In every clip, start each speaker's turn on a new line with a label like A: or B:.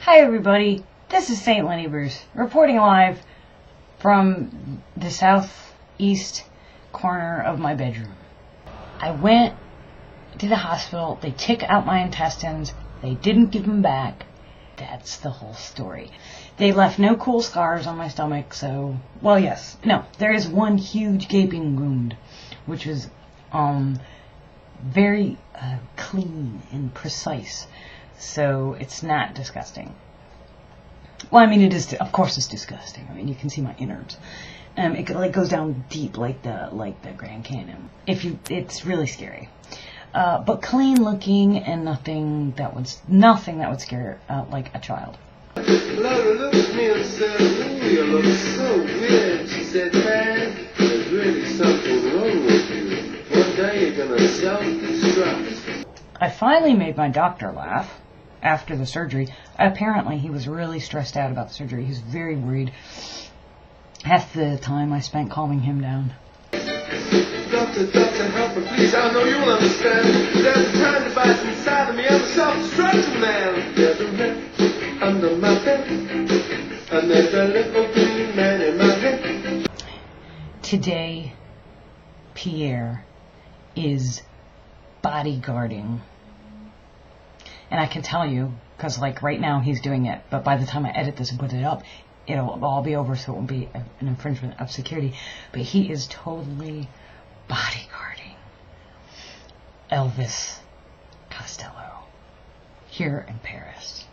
A: Hi everybody, this is St. Lenny Bruce, reporting live from the southeast corner of my bedroom. I went to the hospital, they took out my intestines, they didn't give them back. That's the whole story. They left no cool scars on my stomach, so, well yes, no, there is one huge gaping wound, which was very clean and precise. So it's not disgusting. Well, I mean, it is. Of course, it's disgusting. I mean, you can see my innards. It like goes down deep, like the Grand Canyon. It's really scary. But clean looking and nothing that would scare like a child.
B: Laura looked at me and said, "Ooh, you look so weird." She said, "Man, there's really something wrong with you. One day you're gonna self-destruct."
A: I finally made my doctor laugh after the surgery. Apparently he was really stressed out about the surgery. He was very worried. Half the time I spent calming him down.
B: Doctor, help me, please. I know you'll understand. There's a time device inside of me. I'm a self-destruction man. There's a rat under my bed, and there's a little green man in my head.
A: Today, Pierre is bodyguarding. And I can tell you, because like right now he's doing it, but by the time I edit this and put it up, it'll all be over, so it won't be an infringement of security. But he is totally bodyguarding Elvis Costello here in Paris.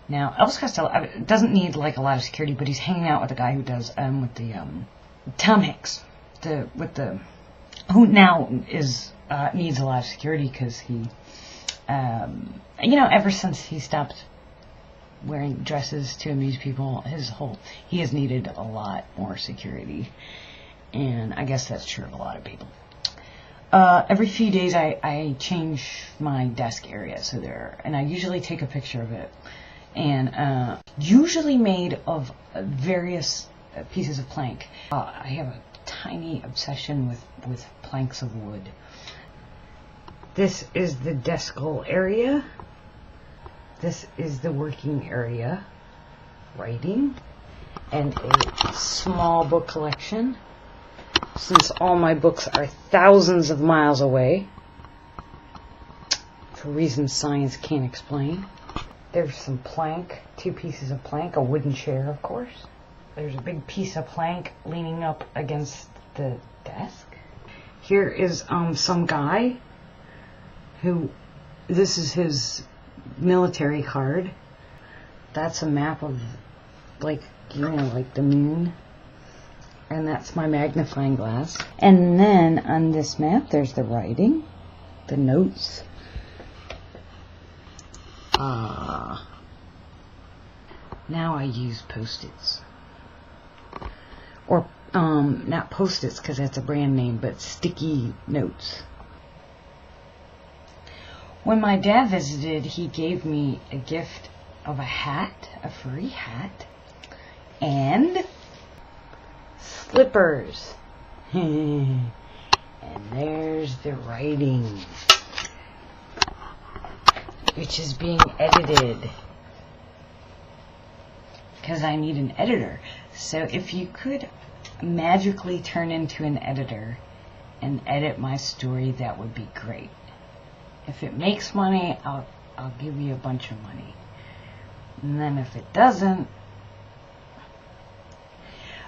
A: Now, Elvis Costello doesn't need like a lot of security, but he's hanging out with the guy who does with the Tom Hanks, who now is needs a lot of security because he. Ever since he stopped wearing dresses to amuse people, he has needed a lot more security. And I guess that's true of a lot of people. Every few days I change my desk area, and I usually take a picture of it. And, usually made of various pieces of plank. I have a tiny obsession with planks of wood. This is the descal area. This is the working area, writing, and a small book collection. Since all my books are thousands of miles away, for reasons science can't explain. There's some plank, 2 pieces of plank, a wooden chair, of course. There's a big piece of plank leaning up against the desk. Here is some guy who, this is his military card. That's a map of, like the moon. And that's my magnifying glass. And then on this map, there's the writing, the notes. Now I use Post-its. Or, not Post-its because that's a brand name, but sticky notes. When my dad visited, he gave me a gift of a hat, a furry hat, and slippers. And there's the writing, which is being edited, because I need an editor. So if you could magically turn into an editor and edit my story, that would be great. If it makes money, I'll give you a bunch of money. And then if it doesn't,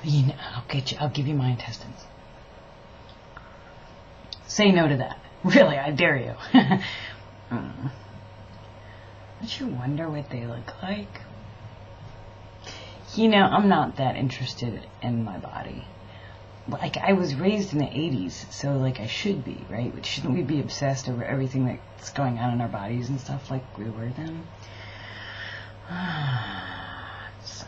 A: I'll give you my intestines. Say no to that. Really, I dare you. Don't you wonder what they look like? I'm not that interested in my body. Like, I was raised in the 80s, so, like, I should be, right? But shouldn't we be obsessed over everything that's going on in our bodies and stuff like we were then?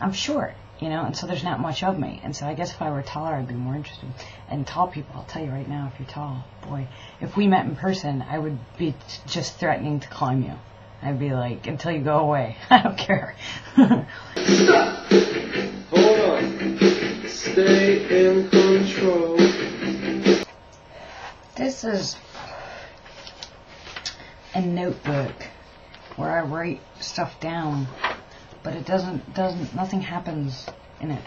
A: I'm short, and so there's not much of me. And so I guess if I were taller, I'd be more interested. And tall people, I'll tell you right now, if you're tall, boy, if we met in person, I would be just threatening to climb you. I'd be like, until you go away. I don't care.
B: Stop! Hold on. Stay in control.
A: This is a notebook where I write stuff down but it nothing happens in it.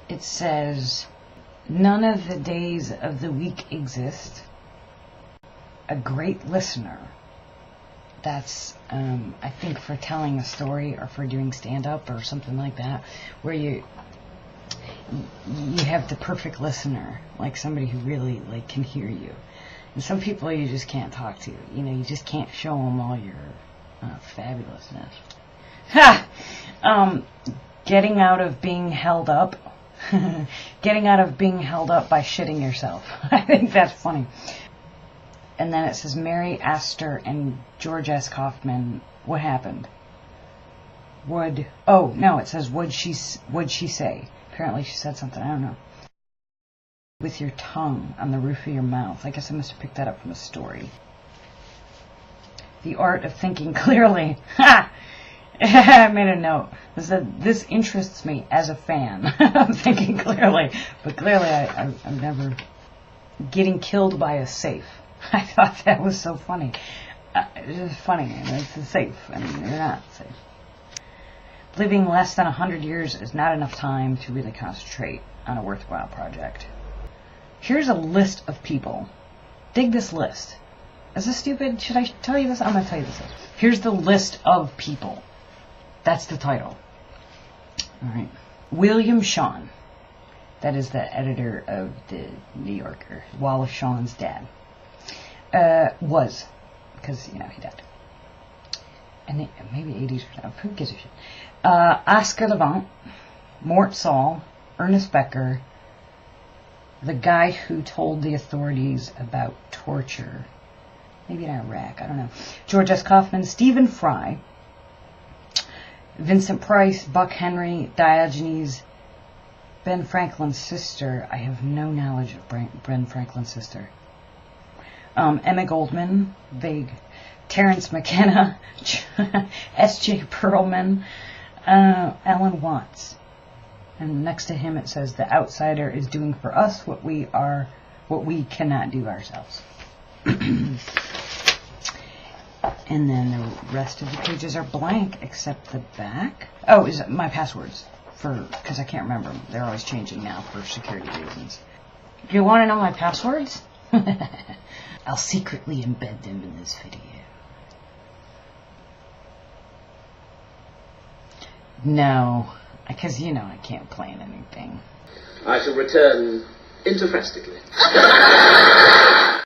A: It says, none of the days of the week exist. A great listener. That's, I think, for telling a story or for doing stand-up or something like that, where you have the perfect listener, like somebody who really like can hear you. And some people you just can't talk to. You know, you just can't show them all your fabulousness. Ha! Getting out of being held up. Getting out of being held up by shitting yourself. I think that's funny. And then it says, Mary Astor and George S. Kaufman, what happened? It says, what'd she say? Apparently she said something, I don't know. With your tongue on the roof of your mouth. I guess I must have picked that up from a story. The art of thinking clearly. Ha! I made a note. This interests me as a fan of thinking clearly. But clearly I'm never getting killed by a safe. I thought that was so funny. It's funny. It's safe. I mean, you're not safe. Living less than 100 years is not enough time to really concentrate on a worthwhile project. Here's a list of people. Dig this list. Is this stupid? Should I tell you this? I'm going to tell you this. Here's the list of people. That's the title. All right. William Shawn. That is the editor of the New Yorker. Wallace Shawn's dad. Was. Because, you know, he died. And maybe 80s or something. Who gives a shit? Oscar Levant. Mort Saul. Ernest Becker. The guy who told the authorities about torture. Maybe in Iraq. I don't know. George S. Kaufman. Stephen Fry. Vincent Price. Buck Henry. Diogenes. Ben Franklin's sister. I have no knowledge of Ben Franklin's sister. Emma Goldman, vague. Terrence McKenna, S.J. Perlman, Alan Watts. And next to him it says, the outsider is doing for us what we cannot do ourselves. And then the rest of the pages are blank except the back. Oh, is it my passwords? Because I can't remember them. They're always changing now for security reasons. Do you want to know my passwords? I'll secretly embed them in this video. No, because you know I can't plan anything.
B: I shall return interfestically.